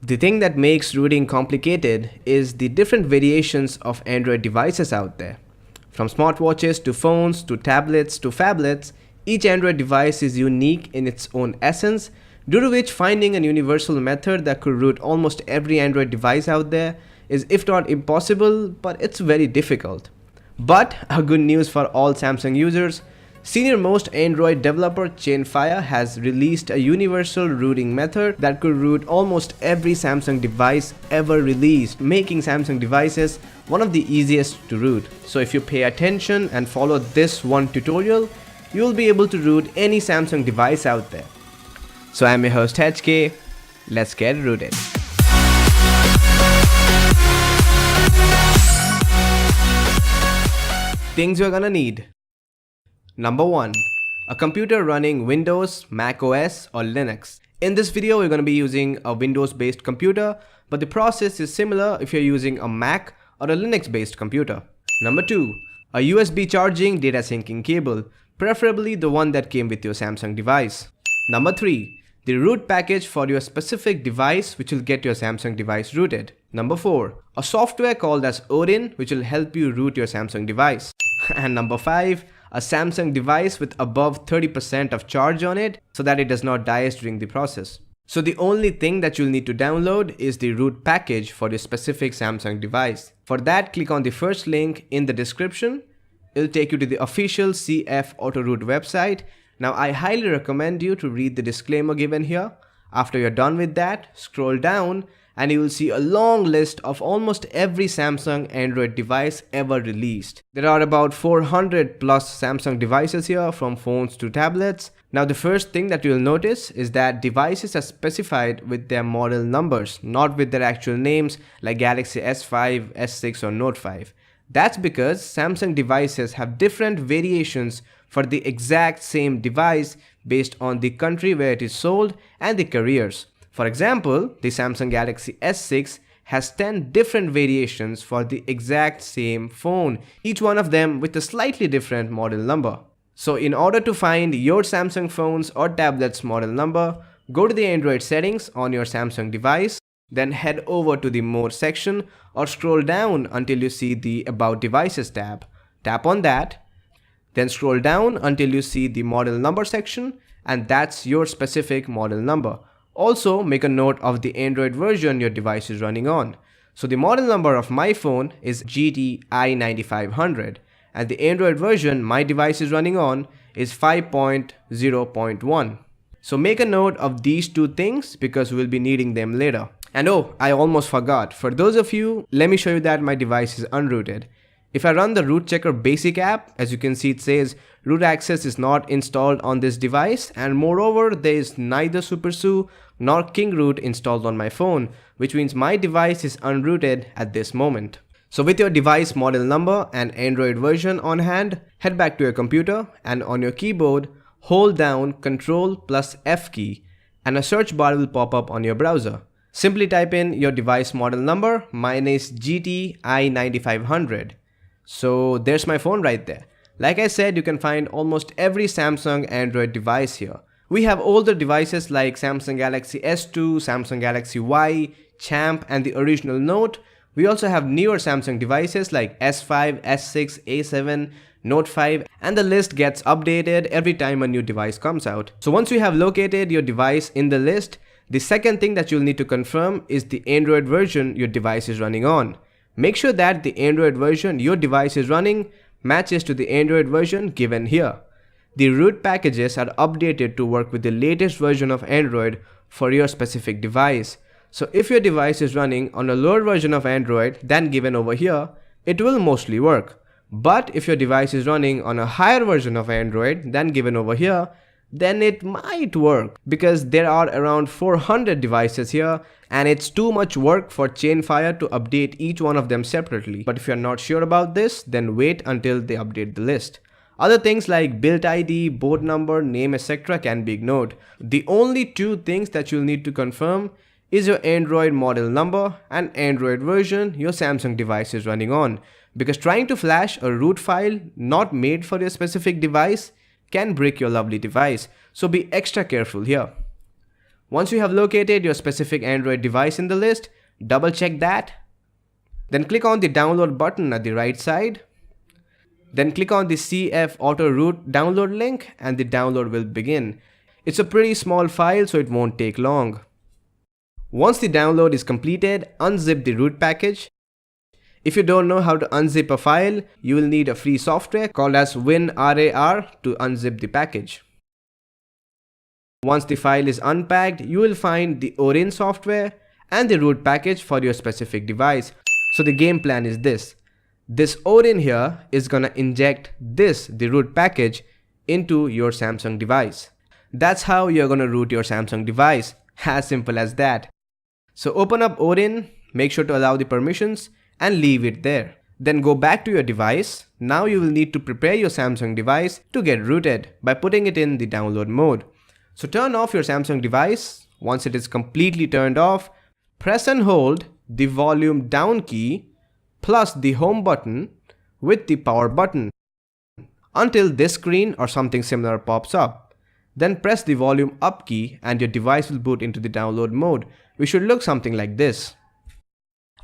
The thing that makes rooting complicated is the different variations of Android devices out there. From smartwatches to phones to tablets to phablets, each Android device is unique in its own essence, due to which finding a universal method that could root almost every Android device out there is, if not impossible, but it's very difficult. But a good news for all Samsung users, senior most Android developer Chainfire has released a universal rooting method that could root almost every Samsung device ever released, making Samsung devices one of the easiest to root. So if you pay attention and follow this one tutorial, you will be able to root any Samsung device out there. So I'm your host HK, let's get rooted. Things you're gonna need. Number 1. A computer running Windows, Mac OS or Linux. In this video we're going to be using a Windows based computer, but the process is similar if you're using a Mac or a Linux based computer. Number 2. A USB charging data syncing cable, preferably the one that came with your Samsung device. Number 3. The root package for your specific device which will get your Samsung device rooted. Number 4. A software called as Odin which will help you root your Samsung device. And number 5. A Samsung device with above 30% of charge on it so that it does not die during the process. So the only thing that you'll need to download is the root package for your specific Samsung device. For that, click on the first link in the description. It'll take you to the official CF Autoroot website. Now I highly recommend you to read the disclaimer given here. After you're done with that, scroll down and you will see a long list of almost every Samsung Android device ever released. There are about 400 plus Samsung devices here, from phones to tablets. Now the first thing that you'll notice is that devices are specified with their model numbers, not with their actual names like Galaxy S5, S6 or Note 5. That's because Samsung devices have different variations for the exact same device based on the country where it is sold and the carriers. For example, the Samsung Galaxy S6 has 10 different variations for the exact same phone, each one of them with a slightly different model number. So in order to find your Samsung phone's or tablet's model number, go to the Android settings on your Samsung device, then head over to the More section or scroll down until you see the About Devices tab. Tap on that, then scroll down until you see the Model Number section, and that's your specific model number. Also, make a note of the Android version your device is running on. So the model number of my phone is GT-i9500 and the Android version my device is running on is 5.0.1. So make a note of these two things because we'll be needing them later. And oh, I almost forgot. For those of you, let me show you that my device is unrooted. If I run the Root Checker Basic app, as you can see it says root access is not installed on this device, and moreover there is neither SuperSU nor KingRoot installed on my phone, which means my device is unrooted at this moment. So with your device model number and Android version on hand, head back to your computer and on your keyboard hold down Ctrl plus F key and a search bar will pop up on your browser. Simply type in your device model number, mine is GT-i9500. So there's my phone right there. Like I said, you can find almost every Samsung Android device here. We have older devices like Samsung Galaxy S2, Samsung Galaxy Y, Champ and the original Note. We also have newer Samsung devices like S5, S6, A7, Note 5, and the list gets updated every time a new device comes out. So once you have located your device in the list, the second thing that you'll need to confirm is the Android version your device is running on. Make sure that the Android version your device is running matches to the Android version given here. The root packages are updated to work with the latest version of Android for your specific device. So if your device is running on a lower version of Android than given over here, it will mostly work. But if your device is running on a higher version of Android than given over here, then it might work because there are around 400 devices here and it's too much work for Chainfire to update each one of them separately. But if you're not sure about this, then wait until they update the list. Other things like build ID, board number, name, etc. can be ignored. The only two things that you'll need to confirm is your Android model number and Android version your Samsung device is running on, because trying to flash a root file not made for your specific device can break your lovely device, so be extra careful here. Once you have located your specific Android device in the list, double check that. Then click on the download button at the right side. Then click on the CF Auto Root download link and the download will begin. It's a pretty small file, so it won't take long. Once the download is completed, unzip the root package. If you don't know how to unzip a file, you will need a free software called as WinRAR to unzip the package. Once the file is unpacked, you will find the Orin software and the root package for your specific device. So the game plan is this. This Orin here is gonna inject the root package, into your Samsung device. That's how you're gonna root your Samsung device. As simple as that. So open up Orin, make sure to allow the permissions and leave it there. Then go back to your device. Now you will need to prepare your Samsung device to get rooted by putting it in the download mode. So turn off your Samsung device. Once it is completely turned off, press and hold the volume down key plus the home button with the power button until this screen or something similar pops up. Then press the volume up key and your device will boot into the download mode, which should look something like this.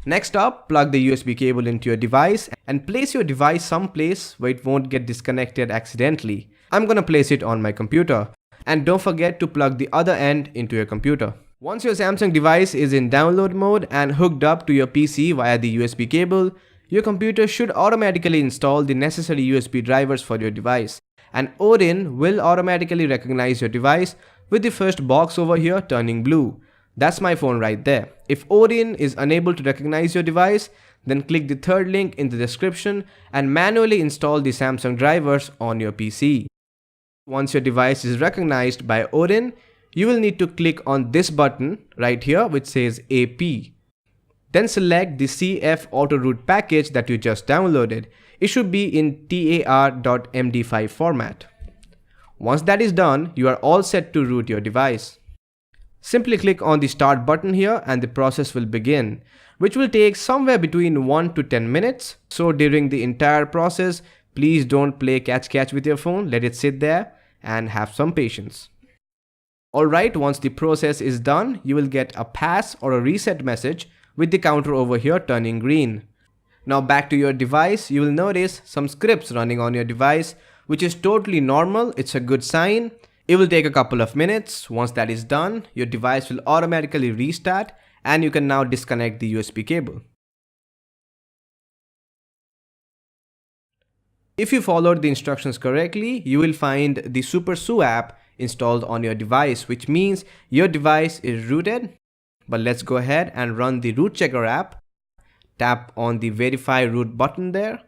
Next up, plug the USB cable into your device and place your device someplace where it won't get disconnected accidentally. I'm gonna place it on my computer. And don't forget to plug the other end into your computer. Once your Samsung device is in download mode and hooked up to your PC via the USB cable, your computer should automatically install the necessary USB drivers for your device. And Orin will automatically recognize your device with the first box over here turning blue. That's my phone right there. If Orin is unable to recognize your device, then click the third link in the description and manually install the Samsung drivers on your PC. Once your device is recognized by Orin, you will need to click on this button right here which says AP. Then select the CF Auto Root package that you just downloaded. It should be in tar.md5 format. Once that is done, you are all set to root your device. Simply click on the start button here and the process will begin, which will take somewhere between 1 to 10 minutes. So during the entire process, please don't play catch with your phone. Let it sit there and have some patience. Alright, once the process is done, you will get a pass or a reset message with the counter over here turning green. Now back to your device, you will notice some scripts running on your device, which is totally normal. It's a good sign. It will take a couple of minutes. Once that is done, your device will automatically restart and you can now disconnect the USB cable. If you followed the instructions correctly, you will find the SuperSU app installed on your device, which means your device is rooted. But let's go ahead and run the root checker app. Tap on the verify root button there.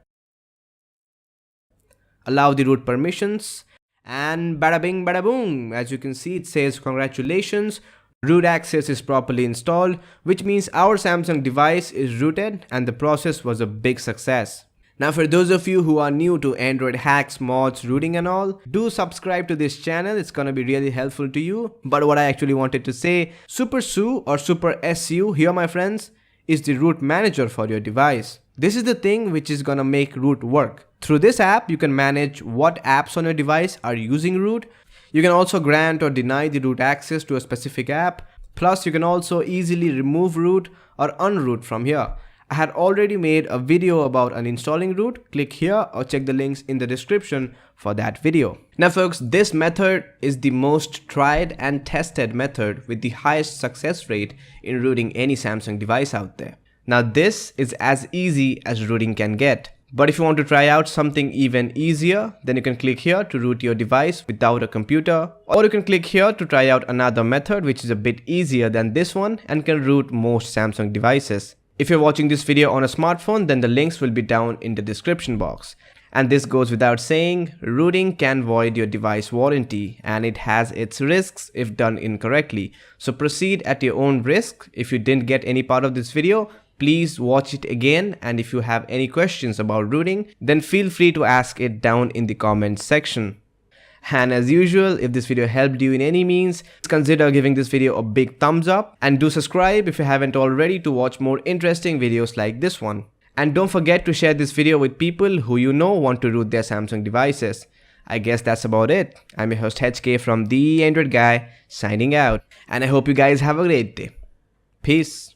Allow the root permissions and bada bing bada boom. As you can see, it says congratulations, root access is properly installed, which means our Samsung device is rooted and the process was a big success. Now for those of you who are new to Android hacks, mods, rooting and all, do subscribe to this channel. It's gonna be really helpful to you. But what I actually wanted to say, SuperSU or SuperSU here my friends, is the root manager for your device. This is the thing which is gonna make root work. Through this app, you can manage what apps on your device are using root. You can also grant or deny the root access to a specific app. Plus, you can also easily remove root or unroot from here. I had already made a video about uninstalling root. Click here or check the links in the description for that video. Now folks, this method is the most tried and tested method with the highest success rate in rooting any Samsung device out there. Now this is as easy as rooting can get. But if you want to try out something even easier, then you can click here to root your device without a computer. Or you can click here to try out another method which is a bit easier than this one and can root most Samsung devices. If you're watching this video on a smartphone, then the links will be down in the description box. And this goes without saying, rooting can void your device warranty and it has its risks if done incorrectly. So proceed at your own risk. If you didn't get any part of this video, please watch it again, and if you have any questions about rooting, then feel free to ask it down in the comments section. And as usual, if this video helped you in any means, consider giving this video a big thumbs up and do subscribe if you haven't already to watch more interesting videos like this one. And don't forget to share this video with people who you know want to root their Samsung devices. I guess that's about it. I'm your host HK from The Android Guy, signing out, and I hope you guys have a great day. Peace.